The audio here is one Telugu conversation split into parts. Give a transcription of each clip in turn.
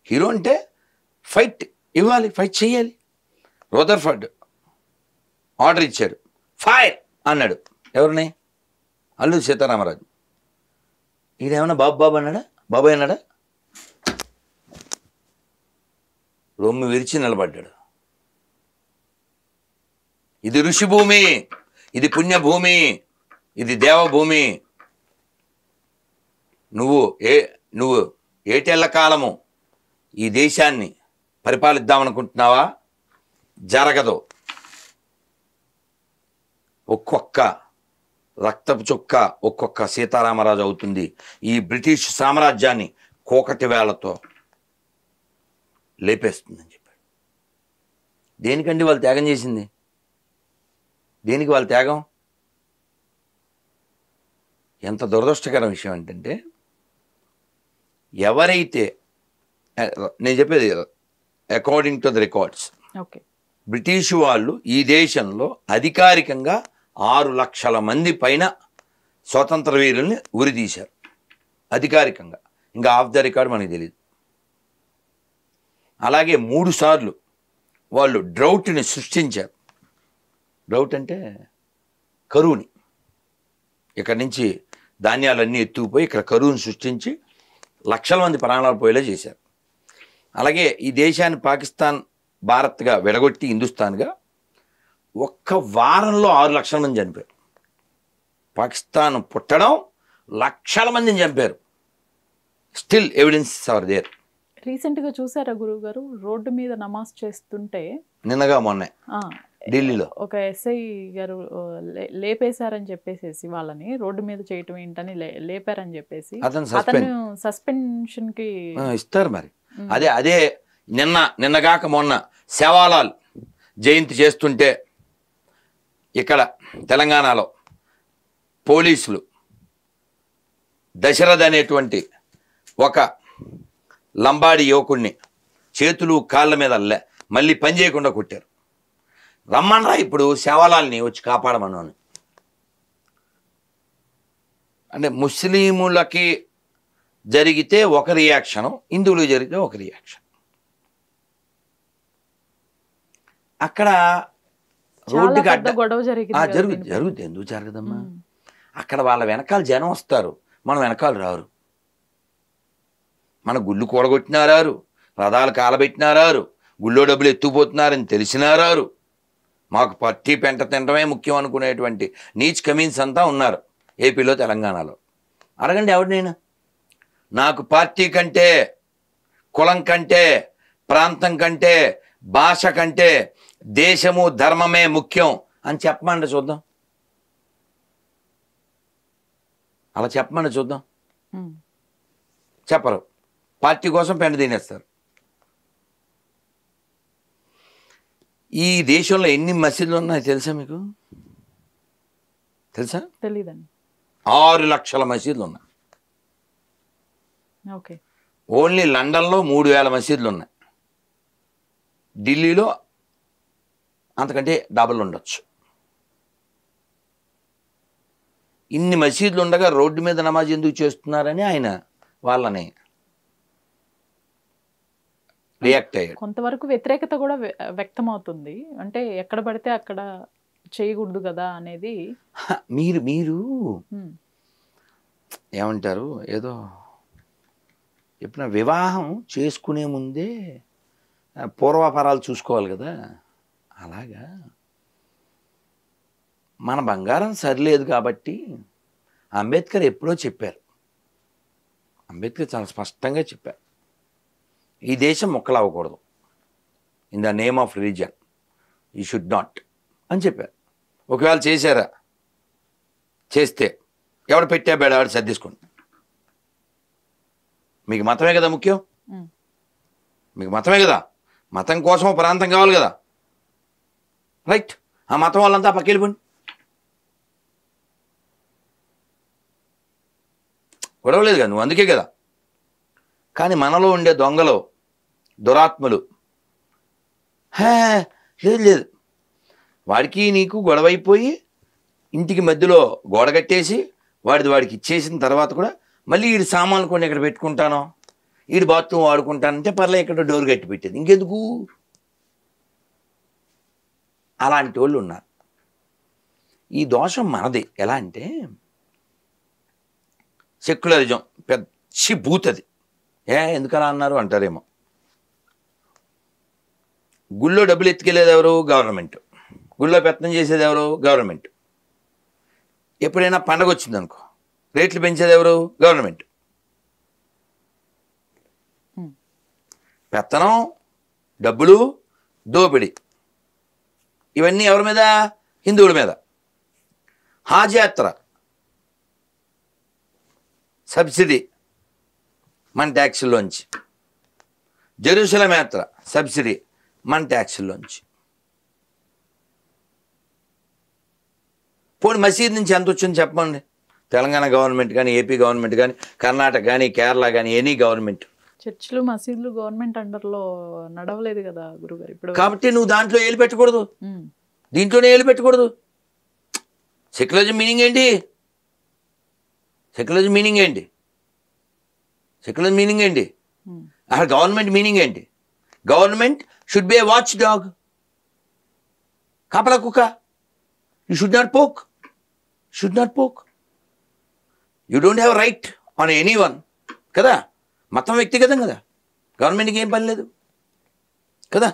హీరో అంటే ఫైట్ ఇవ్వాలి, ఫైట్ చేయాలి. రదర్ఫర్డ్ ఆర్డర్ ఇచ్చాడు, ఫైర్ అన్నాడు. ఎవరిని? అల్లూరి సీతారామరాజు. ఈయనేమన్నా బాబు అన్నాడా? బాబాయ్ అన్నాడా? రొమ్ము విరిచి నిలబడ్డాడు. ఇది ఋషిభూమి, ఇది పుణ్యభూమి, ఇది దేవభూమి. నువ్వు ఏటేళ్ల కాలము ఈ దేశాన్ని పరిపాలిద్దామనుకుంటున్నావా? జరగదు. ఒక్కొక్క రక్తపు చుక్క ఒక్కొక్క సీతారామరాజు అవుతుంది ఈ బ్రిటిష్ సామ్రాజ్యాన్ని కోకటి వేళతో లేపేస్తుందని చెప్పాడు. దేనికండి వాళ్ళు త్యాగం చేసింది? దేనికి వాళ్ళ త్యాగం? ఎంత దురదృష్టకరం విషయం ఏంటంటే, ఎవరైతే, నేను చెప్పేది according to the records, British వాళ్ళు ఈ దేశంలో అధికారికంగా 6 లక్షల మంది పైన స్వతంత్ర వీరుల్ని ఉరితీశారు అధికారికంగా. ఇంకా ఆఫ్ ద రికార్డ్ మనకి తెలియదు. అలాగే 3 సార్లు వాళ్ళు డ్రౌట్ని సృష్టించారు. డ్రౌట్ అంటే కరువుని. ఇక్కడి నుంచి ధాన్యాలన్నీ ఎత్తుకుపోయి ఇక్కడ కరువుని సృష్టించి లక్షల మంది ప్రాణాలు పోయేలా చేశారు. అలాగే ఈ దేశాన్ని పాకిస్తాన్ భారత్గా విడగొట్టి హిందుస్థాన్గా ఒక్క వారంలో 6 లక్షల మంది చనిపోయారు. పాకిస్తాన్ పుట్టడం లక్షల మందిని చంపారు. Still evidence are there. రీసెంట్గా చూసారా గురువు గారు, రోడ్డు మీద నమాజ్ చేస్తుంటే నిన్నగా మొన్న ఢిల్లీలో ఒక ఎస్ఐ గారు లేపేశారని చెప్పేసి వాళ్ళని రోడ్డు మీద చేయటం ఏంటని లేపారని చెప్పేసి అతను సస్పెన్షన్ కి ఇస్తారు. మరి అదే నిన్నగాక మొన్న సేవాలాల్ జయంతి చేస్తుంటే ఇక్కడ తెలంగాణలో పోలీసులు దశరథ్ అనేటువంటి ఒక లంబాడి యువకుడిని చేతులు కాళ్ళ మీద మళ్ళీ పని చేయకుండా కొట్టారు. రమ్మనరా ఇప్పుడు సేవాలాల్ని వచ్చి కాపాడమన్నాను. అంటే ముస్లిములకి జరిగితే ఒక రియాక్షను, హిందువులకు జరిగితే ఒక రియాక్షన్. అక్కడ రోడ్డుకి గొడవ జరుగుతుంది. ఎందుకు జరగదమ్మా? అక్కడ వాళ్ళ వెనకాల జనం వస్తారు, మనం వెనకాల రారు. మన గుళ్ళు కూడగొట్టినారారు, రథాలు కాలబెట్టినారారు, గుళ్ళో డబ్బులు ఎత్తుకుపోతున్నారని తెలిసినారారు. మాకు పట్టి పెంట తినడమే ముఖ్యం అనుకునేటువంటి నీచ్ కమీన్స్ అంతా ఉన్నారు ఏపీలో, తెలంగాణలో. అడగండి ఎవరినైనా, నాకు పార్టీ కంటే, కులం కంటే, ప్రాంతం కంటే, భాష కంటే దేశము ధర్మమే ముఖ్యం అని చెప్పమండి చూద్దాం. అలా చెప్పమండి చూద్దాం. చెప్పరు. పార్టీ కోసం పెంట తినేస్తారు. ఈ దేశంలో ఎన్ని మసీదులు ఉన్నాయో తెలుసా మీకు? తెలుసా? తెలీదండి. 6 లక్షల మసీదులు ఉన్నాయి. ఓన్లీ లండన్లో 3000 మసీదులు ఉన్నాయి. ఢిల్లీలో అంతకంటే డబుల్ ఉండొచ్చు. ఇన్ని మసీదులు ఉండగా రోడ్డు మీద నమాజ్ ఎందుకు చేస్తున్నారని ఆయన వాళ్ళని రియాక్ట్ అయ్యాడు. కొంతవరకు వ్యతిరేకత కూడా వ్యక్తం అవుతుంది. అంటే ఎక్కడ పడితే అక్కడ చేయకూడదు కదా అనేది. మీరు ఏమంటారు, ఏదో చెప్పిన వివాహం చేసుకునే ముందే పూర్వాపరాలు చూసుకోవాలి కదా. అలాగా మన బంగారం సరిలేదు కాబట్టి అంబేద్కర్ ఎప్పుడో చెప్పారు. అంబేద్కర్ చాలా స్పష్టంగా చెప్పారు, ఈ దేశం మొక్కలవ్వకూడదు, in the name of religion you should not అని చెప్పారు. ఒకవేళ చేశారా, చేస్తే ఎవడు పెట్టా బేడాడు సర్దేసుకోండి. మీకు మతమే కదా ముఖ్యం, మీకు మతమే కదా, మతం కోసం ప్రాంతం కావాలి కదా, రైట్. ఆ మతం వాళ్ళంతా పక్కెళ్ళిపోండి. గొడవలేదు కదా, నువ్వు అందుకే కదా. కానీ మనలో ఉండే దొంగలు, దురాత్ములు, లేదు వాడికి నీకు గొడవైపోయి ఇంటికి మధ్యలో గోడ కట్టేసి వాడికి ఇచ్చేసిన తర్వాత కూడా మళ్ళీ వీడి సామాన్లు కొన్ని ఇక్కడ పెట్టుకుంటాను, వీడు బాత్రూమ్ వాడుకుంటానంటే పర్లే ఇక్కడ డోర్ కట్టి పెట్టేది. ఇంకెందుకు? అలాంటి వాళ్ళు ఉన్నారు. ఈ దోషం మనది. ఎలా అంటే సెక్యులరిజం పెద్ద భూతది. ఎందుకలా అన్నారు అంటారేమో. గుళ్ళో డబ్బులు ఎత్తుకెళ్ళేది ఎవరు? గవర్నమెంట్. గుళ్ళో పెత్తనం చేసేది ఎవరు? గవర్నమెంట్. ఎప్పుడైనా పండగ వచ్చిందనుకో రేట్లు పెంచేది ఎవరు? గవర్నమెంట్. పెత్తనం, డబ్బులు, దోపిడీ ఇవన్నీ ఎవరి మీద? హిందువుల మీద. హాజ్ యాత్ర సబ్సిడీ మన ట్యాక్సుల్లోంచి. జెరూసలేం యాత్ర సబ్సిడీ మన ట్యాక్సుల్లోంచి. పోనీ మసీద్ నుంచి ఎంత వచ్చింది చెప్పండి. తెలంగాణ గవర్నమెంట్ కానీ, ఏపీ గవర్నమెంట్ కానీ, కర్ణాటక కానీ, కేరళ కానీ, ఎనీ గవర్నమెంట్. చర్చిలు మసీదులు గవర్నమెంట్ అండర్లో నడవలేదు కదా గురుగారు ఇప్పుడు. కాబట్టి నువ్వు దాంట్లో ఏలు పెట్టకూడదు, దీంట్లోనే ఏలు పెట్టకూడదు. సెక్యులరిజం మీనింగ్ ఏంటి? సెక్యులరిజం మీనింగ్ ఏంటి? సెక్యులర్ మీనింగ్ ఏంటి? అసలు గవర్నమెంట్ మీనింగ్ ఏంటి? Government should be A watch dog. కాపలా కుక్క. You should not poke. Should not poke. You don't have right on any one కదా. మతం వ్యక్తిగతం కదా, గవర్నమెంట్కి ఏం పని లేదు కదా.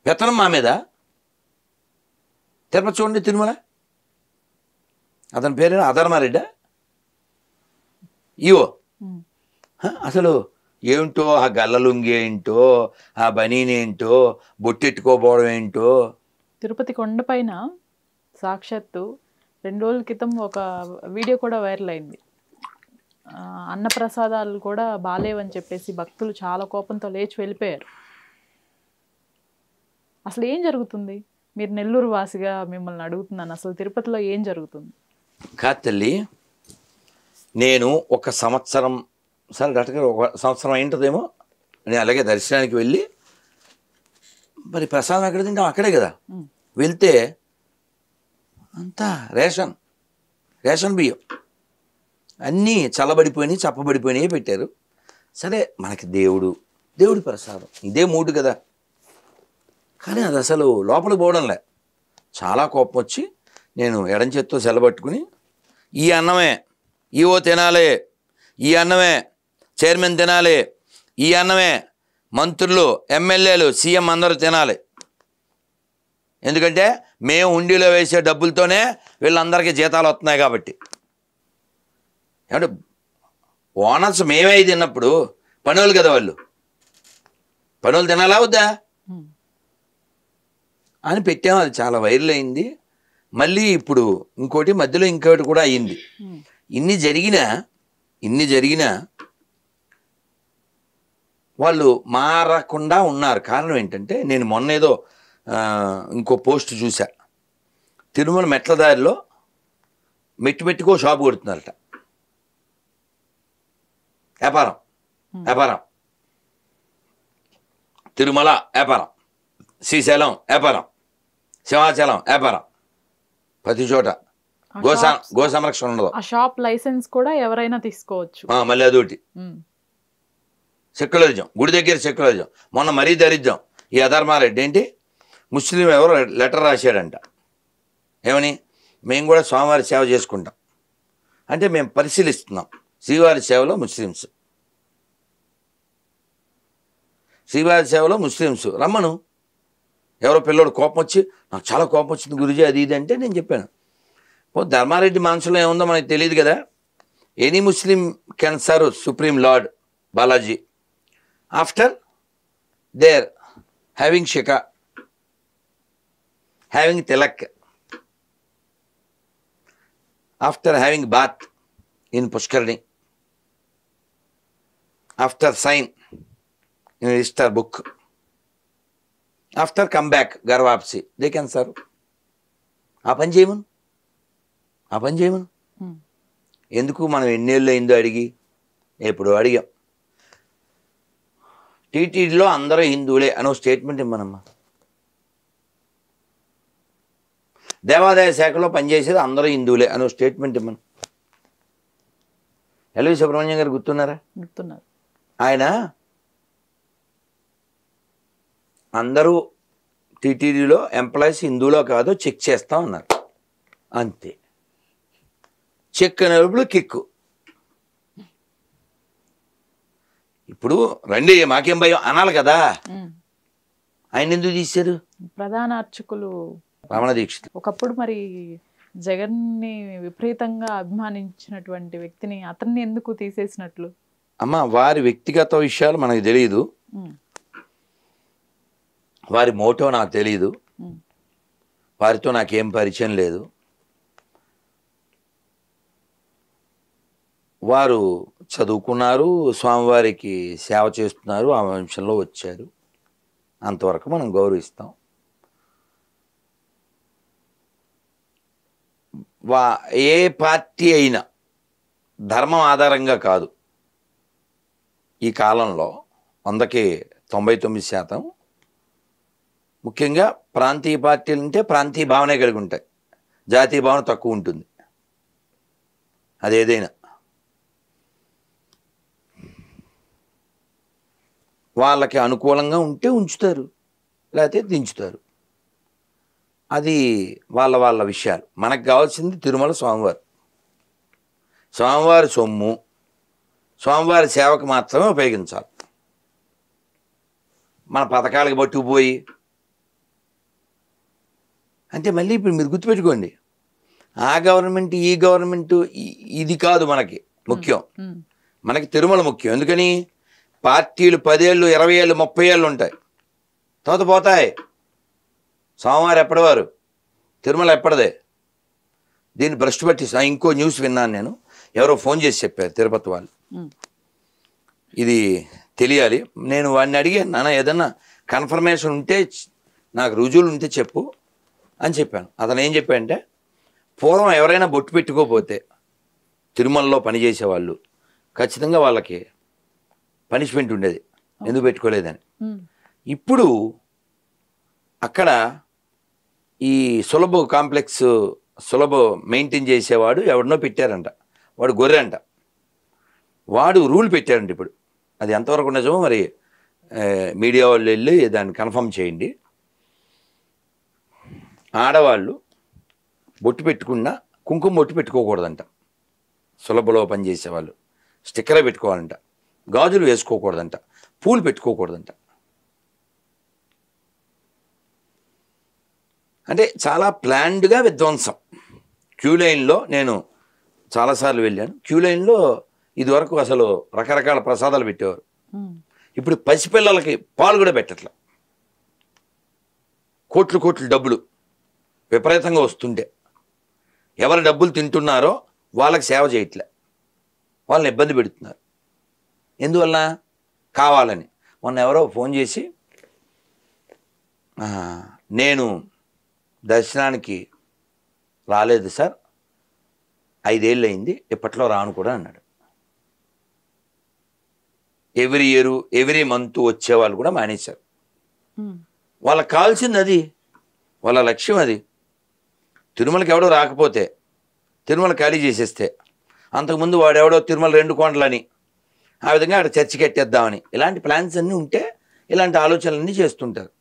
పెత్తనం మా మీద. తిరుపతి చూడండి, తిరుమల, అతని పేరు అధర్మారెడ్డా ఈవో. అసలు ఏంటో ఆ గల్లలుంగి ఏంటో, ఆ బనీని ఏంటో, బొట్టెట్టుకోపోవడం ఏంటో. తిరుపతి కొండపైన సాక్షాత్తు 2 రోజుల క్రితం ఒక వీడియో కూడా వైరల్ అయింది. అన్నప్రసాదాలు కూడా బాలేవని చెప్పేసి భక్తులు చాలా కోపంతో లేచి వెళ్ళిపోయారు. అసలు ఏం జరుగుతుంది? మీరు నెల్లూరు వాసిగా మిమ్మల్ని అడుగుతున్నాను, అసలు తిరుపతిలో ఏం జరుగుతుంది? కాదు తల్లి, నేను ఒక సంవత్సరం, సరే డాక్టర్ గారు 1 సంవత్సరం అయింటుందేమో, నేను అలాగే దర్శనానికి వెళ్ళి, మరి ప్రసాదం ఎక్కడ తింటాం అక్కడే కదా. వెళ్తే అంతా రేషన్ బియ్యం అన్నీ చల్లబడిపోయినాయి, చప్పబడిపోయినాయి పెట్టారు. సరే మనకి దేవుడి ప్రసాదం ఇదే మూడు కదా. కానీ అది అసలు లోపలికి పోవడంలే. చాలా కోపం వచ్చి నేను ఎడం చేత్తో సెలబట్టుకుని, ఈ అన్నమే ఈవో తినాలి, ఈ అన్నమే చైర్మన్ తినాలి, ఈ అన్నమే మంత్రులు, ఎమ్మెల్యేలు, సీఎం అందరూ తినాలి. ఎందుకంటే మేము ఉండిలో వేసే డబ్బులతోనే వీళ్ళందరికీ జీతాలు వస్తున్నాయి కాబట్టి. ఏమంటే ఓనర్స్ మేమే తిన్నప్పుడు పనులు కదా, పనులు తినాలా వద్దా అని పెట్టాము. అది చాలా వైరల్ అయింది. మళ్ళీ ఇప్పుడు ఇంకోటి మధ్యలో ఇంకోటి కూడా అయ్యింది. ఇన్ని జరిగినా వాళ్ళు మారకుండా ఉన్నారు. కారణం ఏంటంటే, నేను మొన్న ఏదో ఇంకో పోస్ట్ చూసా. తిరుమల మెట్ల దారిలో మెట్టుకో షాపు కొడుతున్నారట. వ్యాపారం తిరుమల వ్యాపారం, శ్రీశైలం వ్యాపారం, సింహాచలం వ్యాపారం, ప్రతి చోట గో సంరక్షణ ఉండదు. ఆ షాప్ లైసెన్స్ కూడా ఎవరైనా తీసుకోవచ్చు. మళ్ళీ అదొకటి సెక్యులరిజం, గుడి దగ్గర సెక్యులరిజం. మొన్న మరీ దరిద్రం, ఈ అధర్మారెడ్డి ఏంటి, ముస్లిం ఎవరో లెటర్ రాశాడంట. ఏమని? మేము కూడా స్వామివారి సేవ చేసుకుంటాం అంటే మేము పరిశీలిస్తున్నాం. శ్రీవారి సేవలో ముస్లిమ్స్ రమ్మను. ఎవరో పిల్లోడు కోపం వచ్చి, నాకు చాలా కోపం వచ్చింది గురుజీ అది ఇది అంటే నేను చెప్పాను, ధర్మారెడ్డి మనసులో ఏముందో మనకు తెలియదు కదా. Any Muslim can serve supreme lord Balaji after there having shikha, having tilak, after having bath in Pushkarini, after sign in register book, after come back garvapsi, they can serve. ఆ పని చేయమను. ఎందుకు మనం ఎన్నేళ్ళు అయిందో అడిగి, ఎప్పుడు అడిగాం. టీటీడీలో అందరూ హిందువులే అనో స్టేట్మెంట్ ఇమ్మనమ్మా. దేవాదాయ శాఖలో పనిచేసేది అందరూ హిందువులే అనో స్టేట్మెంట్ ఇమ్మను. ఎల్వి సుబ్రహ్మణ్యం గారు గుర్తున్నారు. ఆయన అందరూ టీటీడీలో ఎంప్లాయీస్ హిందూలో కాదో చెక్ చేస్తా ఉన్నారు, అంతే. చెక్ అనేప్పుడు కిక్కు. ఇప్పుడు రండి మాకేం భయం అనాలి కదా, ఆయన ఎందుకు తీశారు? ప్రధాన అర్చకులు రమణ దీక్షిత్ ఒకప్పుడు మరి జగన్ని విపరీతంగా అభిమానించినటువంటి వ్యక్తిని అతన్ని ఎందుకు తీసేసినట్లు? అమ్మ, వారి వ్యక్తిగత విషయాలు మనకు తెలియదు, వారి మోటో నాకు తెలియదు, వారితో నాకేం పరిచయం లేదు. వారు చదువుకున్నారు, స్వామివారికి సేవ చేస్తున్నారు, ఆ వంశంలో వచ్చారు, అంతవరకు మనం గౌరవిస్తాం. ఏ పార్టీ అయినా ధర్మం ఆధారంగా కాదు, ఈ కాలంలో 100కి 99% ముఖ్యంగా ప్రాంతీయ పార్టీలు అంటే ప్రాంతీయ భావనే కలిగి ఉంటాయి, జాతీయ భావన తక్కువ ఉంటుంది. అదేదైనా వాళ్ళకి అనుకూలంగా ఉంటే ఉంచుతారు, లేకపోతే దించుతారు. అది వాళ్ళ వాళ్ళ విషయాలు. మనకు కావాల్సింది తిరుమల స్వామివారు, స్వామివారి సొమ్ము స్వామివారి సేవకు మాత్రమే ఉపయోగించాలి. మన పథకాలకు పట్టుకుపోయి అంటే మళ్ళీ ఇప్పుడు మీరు గుర్తుపెట్టుకోండి, ఆ గవర్నమెంట్ ఈ గవర్నమెంట్ ఇది కాదు మనకి ముఖ్యం, మనకి తిరుమల ముఖ్యం. ఎందుకని పార్టీలు 10 ఏళ్ళు 20 ఏళ్ళు 30 ఏళ్ళు ఉంటాయి, తర్వాత పోతాయి. స్వామివారు ఎప్పటివారు, తిరుమల ఎప్పటిదే. దీన్ని భ్రష్టు పట్టిస్తా. ఇంకో న్యూస్ విన్నాను నేను, ఎవరో ఫోన్ చేసి చెప్పారు తిరుపతి వాళ్ళు, ఇది తెలియాలి. నేను వాడిని అడిగాను, నాన్న ఏదన్నా కన్ఫర్మేషన్ ఉంటే నాకు రుజువులు ఉంటే చెప్పు అని చెప్పాను. అతను ఏం చెప్పాడంటే, పూర్వం ఎవరైనా బొట్టు పెట్టుకోకపోతే తిరుమలలో పనిచేసేవాళ్ళు ఖచ్చితంగా వాళ్ళకి పనిష్మెంట్ ఉండేది, ఎందుకు పెట్టుకోలేదని. ఇప్పుడు అక్కడ ఈ సులభ కాంప్లెక్స్ సులభ మెయింటైన్ చేసేవాడు ఎవరినో పెట్టారంట, వాడు గొర్రె అంట, వాడు రూల్ పెట్టారంట. ఇప్పుడు అది ఎంతవరకు నిజమో మరి మీడియా వాళ్ళు వెళ్ళి దాన్ని కన్ఫర్మ్ చేయండి. ఆడవాళ్ళు బొట్టు పెట్టుకున్నా కుంకుమ బొట్టు పెట్టుకోకూడదంట, సులభలో పనిచేసేవాళ్ళు స్టిక్కరే పెట్టుకోవాలంట, గాజులు వేసుకోకూడదంట, పూలు పెట్టుకోకూడదంట. అంటే చాలా ప్లాన్డ్గా విధ్వంసం. క్యూ లైన్లో నేను చాలాసార్లు వెళ్ళాను. క్యూ లైన్లో ఇదివరకు అసలు రకరకాల ప్రసాదాలు పెట్టేవారు, ఇప్పుడు పసిపిల్లలకి పాలు కూడా పెట్టట్ల. కోట్లు కోట్లు డబ్బులు విపరీతంగా వస్తుంటే ఎవరి డబ్బులు తింటున్నారో వాళ్ళకి సేవ చేయట్లే, వాళ్ళని ఇబ్బంది పెడుతున్నారు. ఎందువల్ల? కావాలని. మొన్న ఎవరో ఫోన్ చేసి, నేను దర్శనానికి రాలేదు సార్, 5 ఏళ్ళు అయింది, ఇప్పట్లో రాను కూడా అన్నాడు. ఎవ్రీ ఇయర్ ఎవ్రీ మంత్ వచ్చేవాళ్ళు కూడా మానేశారు. వాళ్ళకి కావాల్సింది అది, వాళ్ళ లక్ష్యం అది. తిరుమలకి ఎవడో రాకపోతే తిరుమల ఖాళీ చేసేస్తే, అంతకుముందు వాడెవడో తిరుమల 2 కొండలని ఆ విధంగా అక్కడ చర్చి కట్టేద్దామని, ఇలాంటి ప్లాన్స్ అన్నీ ఉంటే ఇలాంటి ఆలోచనలన్నీ చేస్తుంటారు.